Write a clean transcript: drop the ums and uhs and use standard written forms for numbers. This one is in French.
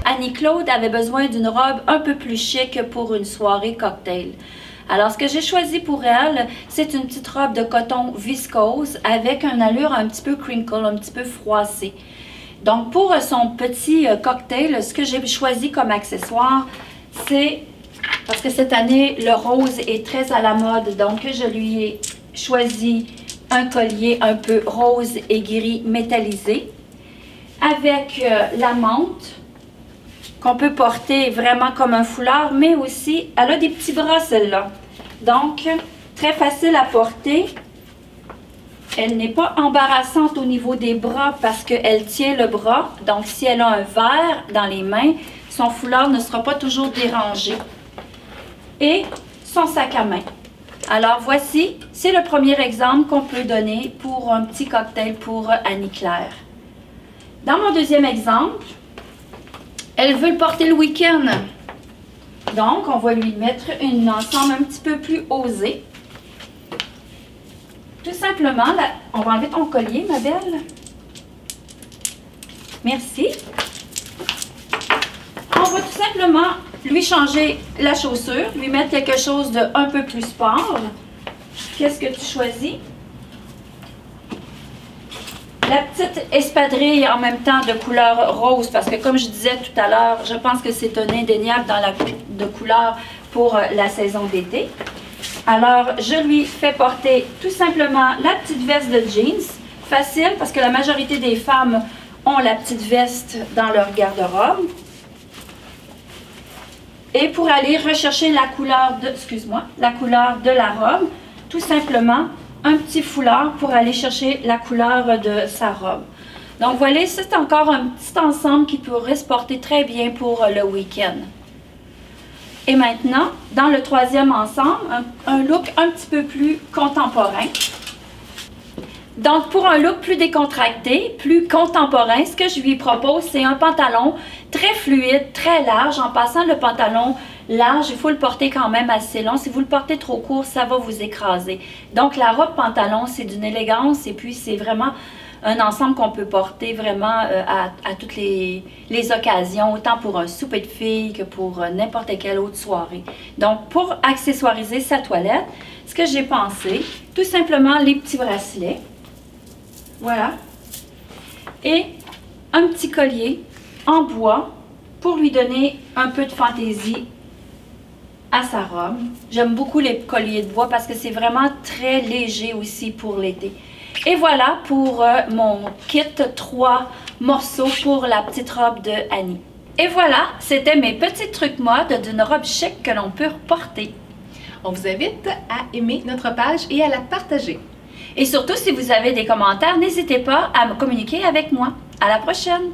Annie-Claude avait besoin d'une robe un peu plus chic pour une soirée cocktail. Alors, ce que j'ai choisi pour elle, c'est une petite robe de coton viscose avec une allure un petit peu crinkle, un petit peu froissée. Donc, pour son petit cocktail, ce que j'ai choisi comme accessoire, c'est, parce que cette année, le rose est très à la mode, donc je lui ai choisi un collier un peu rose et gris métallisé avec la menthe qu'on peut porter vraiment comme un foulard, mais aussi, elle a des petits bras celle-là. Donc, très facile à porter. Elle n'est pas embarrassante au niveau des bras parce qu'elle tient le bras. Donc, si elle a un verre dans les mains, son foulard ne sera pas toujours dérangé. Et son sac à main. Alors, voici, c'est le premier exemple qu'on peut donner pour un petit cocktail pour Annie-Claire. Dans mon deuxième exemple, elle veut le porter le week-end. Donc, on va lui mettre un ensemble un petit peu plus osé. Tout simplement, là, on va enlever ton collier, ma belle. Merci. On va tout simplement lui changer la chaussure, lui mettre quelque chose de un peu plus sport. Qu'est-ce que tu choisis? La petite espadrille en même temps de couleur rose, parce que comme je disais tout à l'heure, je pense que c'est un indéniable dans la de couleur pour la saison d'été. Alors, je lui fais porter tout simplement la petite veste de jeans, facile parce que la majorité des femmes ont la petite veste dans leur garde-robe. Et pour aller rechercher la couleur de, la couleur de la robe, tout simplement, un petit foulard pour aller chercher la couleur de sa robe. Donc voilà, c'est encore un petit ensemble qui pourrait se porter très bien pour le week-end. Et maintenant, dans le troisième ensemble, un look un petit peu plus contemporain. Donc pour un look plus décontracté, plus contemporain, ce que je lui propose, c'est un pantalon très fluide, très large. En passant, le pantalon large, il faut le porter quand même assez long. Si vous le portez trop court, ça va vous écraser. Donc la robe pantalon, c'est d'une élégance et puis c'est vraiment un ensemble qu'on peut porter vraiment à toutes les occasions, autant pour un souper de filles que pour n'importe quelle autre soirée. Donc pour accessoiriser sa toilette, ce que j'ai pensé, tout simplement les petits bracelets. Voilà. Et un petit collier en bois pour lui donner un peu de fantaisie à sa robe. J'aime beaucoup les colliers de bois parce que c'est vraiment très léger aussi pour l'été. Et voilà pour mon kit 3 morceaux pour la petite robe de Annie. Et voilà, c'était mes petits trucs mode d'une robe chic que l'on peut porter. On vous invite à aimer notre page et à la partager. Et surtout, si vous avez des commentaires, n'hésitez pas à me communiquer avec moi. À la prochaine!